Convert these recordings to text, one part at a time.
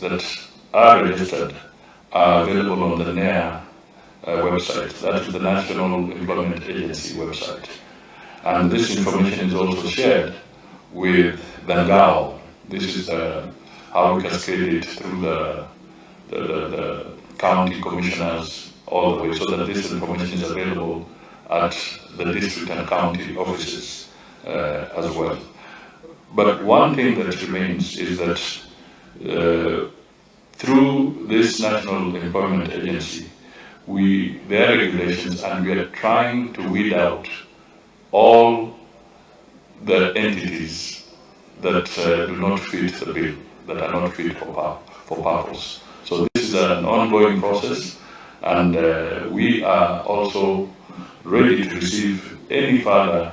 companies that are registered are available on the NEA website. That is the National Employment Agency website. And this information is also shared with the NGAO. This is how we cascade it through the county commissioners all the way, so that this information is available at the district and county offices as well. But one thing that remains is that through this National Employment Agency, there are regulations, and we are trying to weed out all the entities that do not fit the bill, that are not fit for purpose. So this is an ongoing process, and we are also ready to receive any further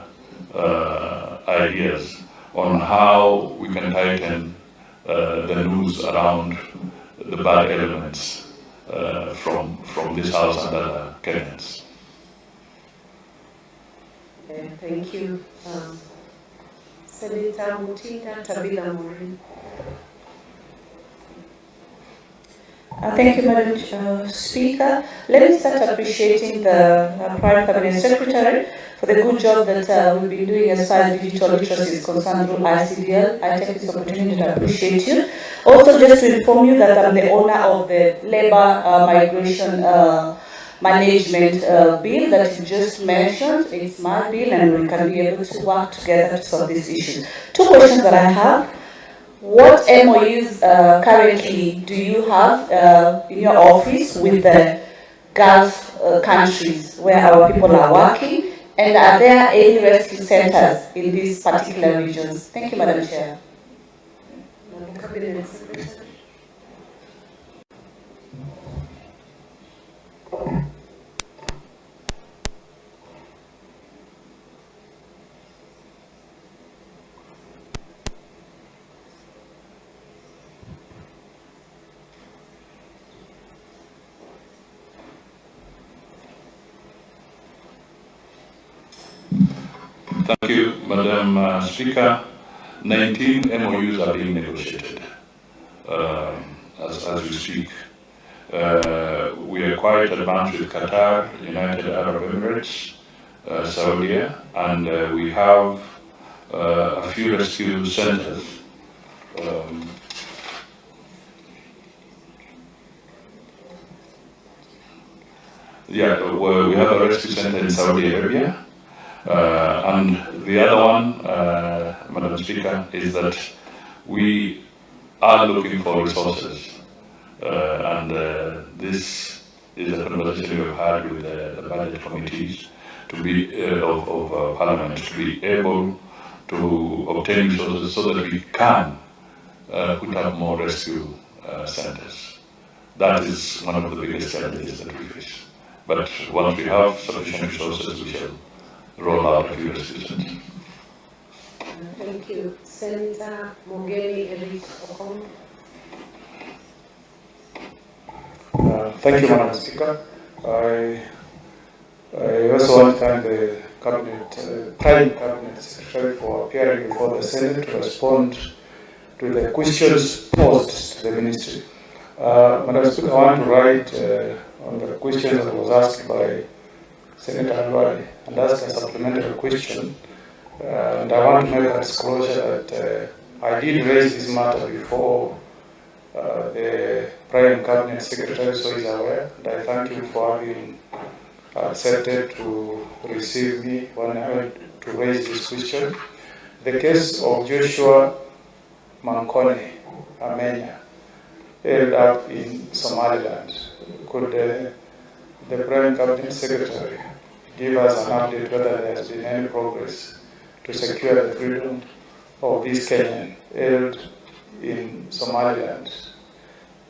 ideas on how we can tighten the noose around the bad elements from this House and other Kenyans. Thank you. Senator Mutinda Tabila Morin. Thank you, Madam Speaker. Let me start appreciating the Prime Cabinet Secretary for the good job that we've been doing as far as digital literacy is concerned through ICDL. I take this opportunity to appreciate you. Also, just to inform you that I'm the owner of the Labor Migration Management Bill that you just mentioned. It's my bill, and we can be able to work together to solve these issues. Two questions that I have. What MOUs currently do you have in your office with the Gulf countries where our people are working? And are there any rescue centers in these particular regions? Thank you, Madam Chair. Thank you, Madam Speaker. 19 MOUs are being negotiated as we speak. We are quite advanced with Qatar, United Arab Emirates, Saudi, and we have a few rescue centers. We have a rescue center in Saudi Arabia. And the other one, Madam Speaker, is that we are looking for resources. And this is a conversation we've had with the budget committees to be of Parliament to be able to obtain resources so that we can put up more rescue centers. That is one of the biggest challenges that we face. But once we have sufficient resources, we shall roll out a few rescue centers. Thank you. Senator Mungeni Eric Okon. Thank you, Madam Speaker. I also want to thank the Prime Cabinet Secretary for appearing before the Senate to respond to the questions posed to the Ministry. Madam Speaker, I want to write on the question that was asked by Senator Mudavadi and ask a supplementary question. And I want to make a disclosure that I did raise this matter before the Prime Cabinet Secretary, so is aware. And I thank you for having accepted to receive me when I went to raise this question. The case of Joshua Mankone Amenya ended up in Somaliland. Could the Prime Cabinet Secretary give us an update whether there has been any progress to secure the freedom of this Kenyan held in Somaliland?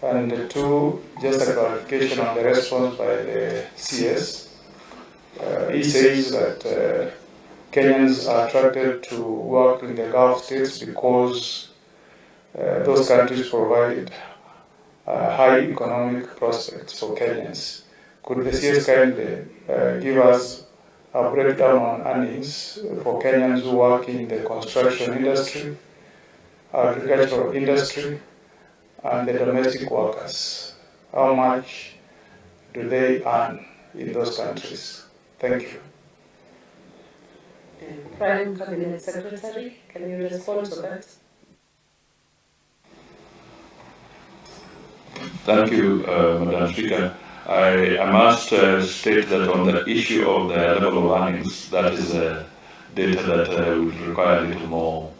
And two, just a clarification on the response by the CS. He says that Kenyans are attracted to work in the Gulf states because those countries provide high economic prospects for Kenyans. Could the CS kindly give us a breakdown on earnings for Kenyans who work in the construction industry, agricultural industry, and the domestic workers? How much do they earn in those countries? Thank you. Prime Cabinet Secretary, can you respond to that? Thank you, Madam Speaker. I must state that on the issue of the level of earnings, that is data that would require a little more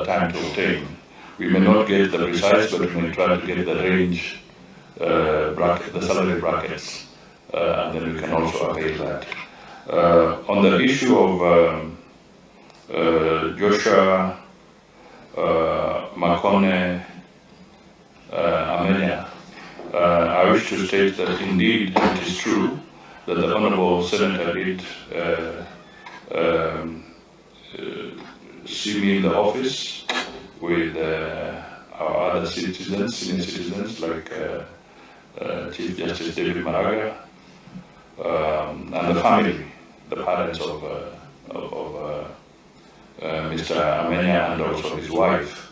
time to obtain. We may not get the precise, but we may try to get the range, the salary brackets, and then we can also avail that. On the issue of Joshua Makone Amenya, I wish to state that indeed it is true that the Honourable Senator did see me in the office with our other citizens, senior citizens like Chief Justice David Maraga and the family, the parents of Mr. Amenya and also his wife.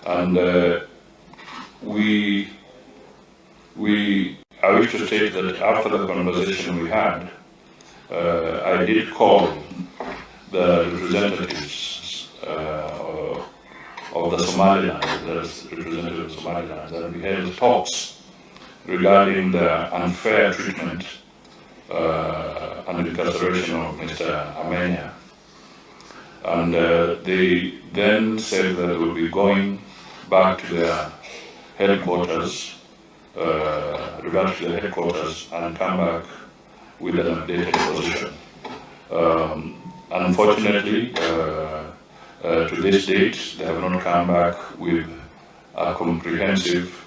And I wish to state that after the conversation we had, I did call the representatives of the Somaliland, the representatives of Somaliland, and we held talks regarding the unfair treatment and incarceration of Mr. Amenya. And they then said that they will be going back to their headquarters, revert to their headquarters and come back with an updated position. Unfortunately, to this date, they have not come back with a comprehensive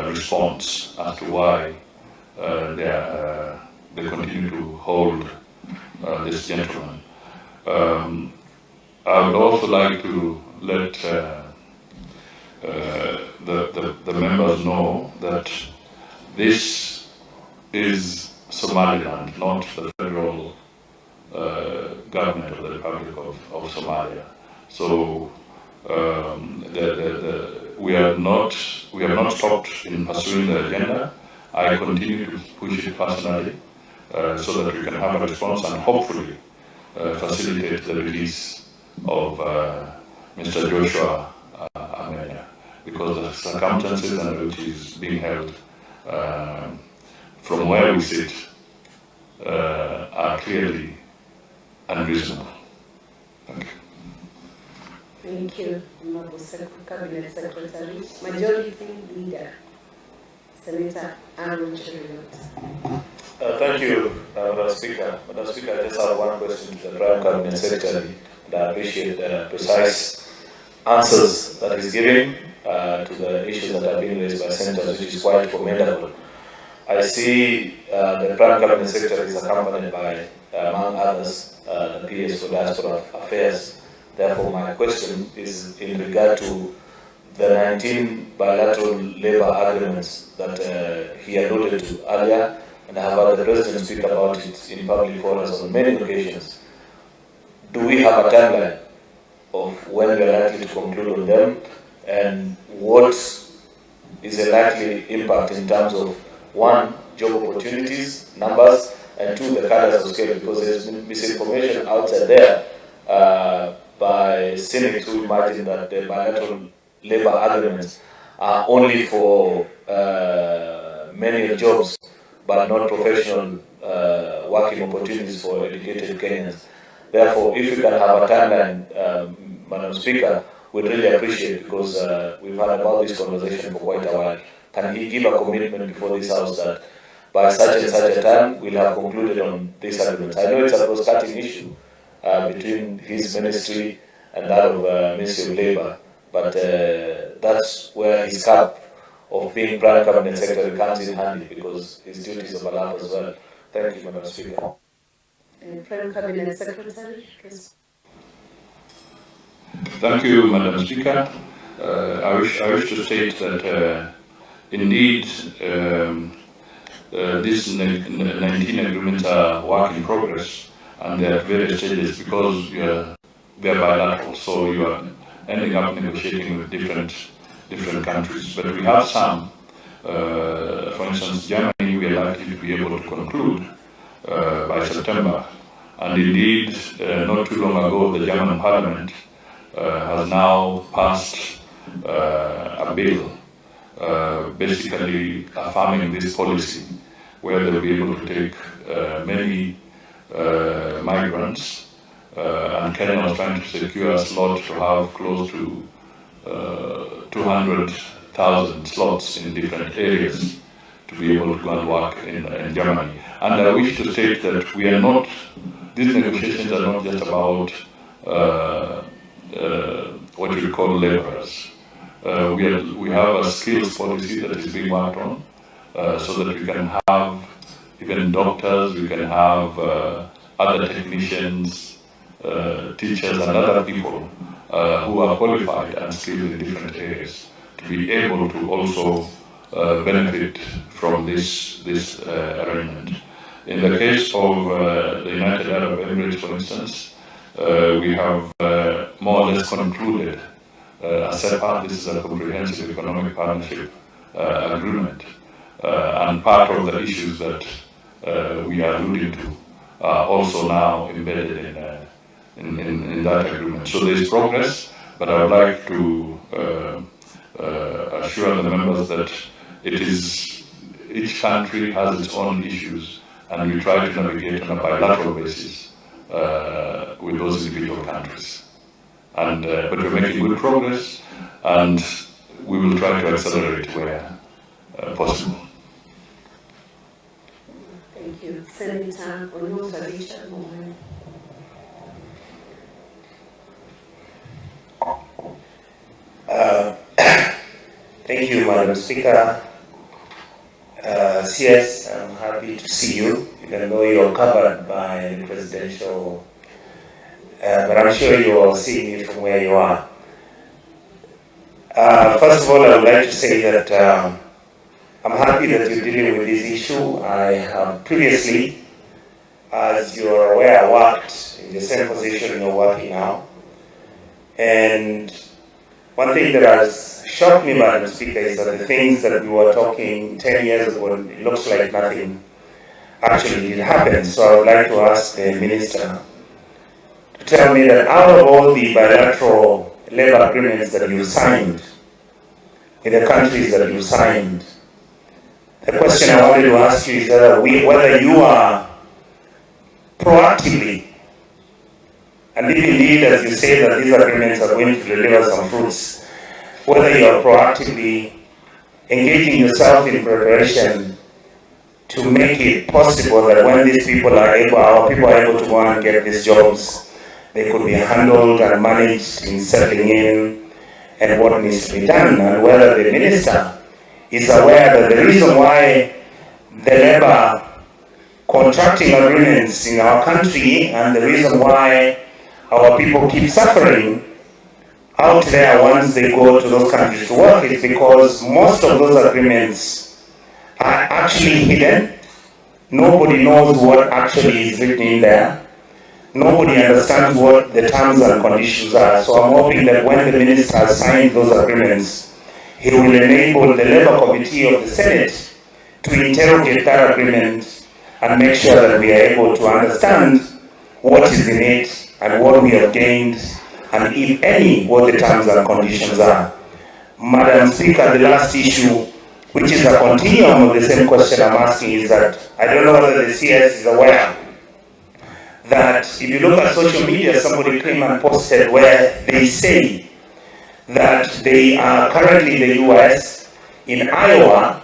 response as to why they continue to hold this gentleman. I would also like to let the members know that this is Somaliland, not the federal government of the Republic of Somalia. So we have not stopped in pursuing the agenda. I continue to push it personally so that we can have a response and hopefully facilitate the release of Mr. Joshua Amenya, because the circumstances under which he is being held from where we sit are clearly unreasonable. Thank you. Thank you, Honourable Cabinet Secretary. Majority Leader, Senator Aaron Cheruiyot. Thank you, Madam Speaker. Madam Speaker, I just have one question to the Prime Cabinet Secretary, and I appreciate the precise answers that he's giving to the issues that have been raised by senators, which is quite commendable. I see the Prime Cabinet Secretary is accompanied by, among others, the PS for Diaspora Affairs. Therefore, my question is in regard to the 19 bilateral labor agreements that he alluded to earlier, and I have heard the President speak about it in public forums on many occasions. Do we have a timeline of when we are likely to conclude on them, and what is the likely impact in terms of, one, job opportunities, numbers, and two, the cadres of scale, because there is misinformation outside there by cynics who imagine that the bilateral labor agreements are only for many jobs, but not professional working opportunities for educated Kenyans. Therefore, if you can have a timeline, Madam Speaker, we'd really appreciate it, because we've had about this conversation for quite a while. Can he give a commitment before this House that by such and such a time we'll have concluded on these agreements? I know it's a cross-cutting issue between his ministry and that of Ministry of Labour, but that's where his cap of being Prime Cabinet Secretary comes in handy, because his duties overlap as well. Thank you, Madam Speaker. Prime Cabinet Secretary, please. Thank you, Madam Speaker. I wish to state that indeed these 19 agreements are work in progress, and they are at various stages because they are bilateral, so you are ending up negotiating with different different countries. But we have some, for instance, Germany, we are likely to be able to conclude by September. And indeed, not too long ago, the German parliament has now passed a bill basically affirming this policy, where they'll be able to take many migrants, and Kenya was trying to secure a slot to have close to 200,000 slots in different areas to be able to go and work in Germany. And I wish to state that we are not, these negotiations are not just about what we call laborers. We have a skills policy that is being worked on, so that we can have even doctors, we can have other technicians, teachers and other people who are qualified and skilled in different areas to be able to also benefit from this arrangement. In the case of the United Arab Emirates, for instance, we have more or less concluded a CEPA. This is a comprehensive economic partnership agreement, and part of the issues that we are alluding to are also now embedded in that agreement. So there is progress, but I would like to assure the members that it is, each country has its own issues, and we try to navigate on a bilateral basis with those individual countries. And but we're making good progress, and we will try to accelerate where possible. Thank you. Senator Mudavadi. Thank you, Madam Speaker. CS, I'm happy to see you, even though you're covered by the presidential, but I'm sure you will see me from where you are. First of all, I would like to say that I'm happy that you're dealing with this issue. I have previously, as you're aware, worked in the same position you're working now. And one thing that has shocked me, Madam Speaker, is that the things that we were talking 10 years ago, it looks like nothing actually did happen. So I would like to ask the Minister to tell me that out of all the bilateral labor agreements that you signed with the countries that you signed, the question I wanted to ask you is whether you are proactively, and if indeed, as you say, that these agreements are going to deliver some fruits, whether you are proactively engaging yourself in preparation to make it possible that when these people are able, our people are able to go and get these jobs, they could be handled and managed in settling in and what needs to be done, and whether the Minister is aware that the reason why the labor contracting agreements in our country and the reason why our people keep suffering out there once they go to those countries to work is because most of those agreements are actually hidden. Nobody knows what actually is written in there. Nobody understands what the terms and conditions are. So I'm hoping that when the Minister signs those agreements, he will enable the Labour Committee of the Senate to interrogate that agreement and make sure that we are able to understand what is in it and what we have gained, and if any, what the terms and conditions are. Madam Speaker, the last issue, which is a continuum of the same question I'm asking, is that I don't know whether the CS is aware that if you look at social media, somebody came and posted where they say that they are currently in the US, in Iowa,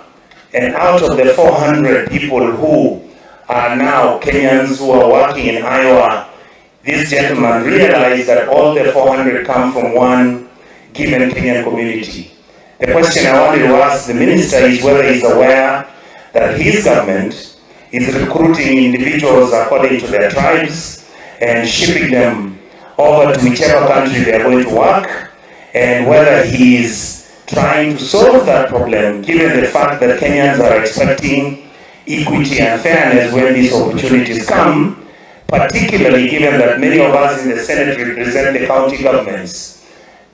and out of the 400 people who are now Kenyans who are working in Iowa, this gentleman realized that all the 400 come from one given Kenyan community. The question I wanted to ask the Minister is whether he's aware that his government is recruiting individuals according to their tribes and shipping them over to whichever country they are going to work, and whether he is trying to solve that problem given the fact that Kenyans are expecting equity and fairness when these opportunities come, particularly given that many of us in the Senate represent the county governments.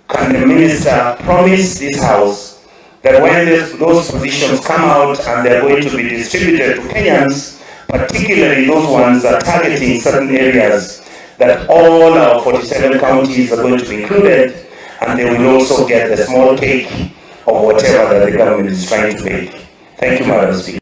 can the minister promise this House that when those positions come out and they're going to be distributed to Kenyans, particularly those ones that are targeting certain areas, that all our 47 counties are going to be included, and they will also get the small cake of whatever that the government is trying to make. Thank you, Madam Speaker.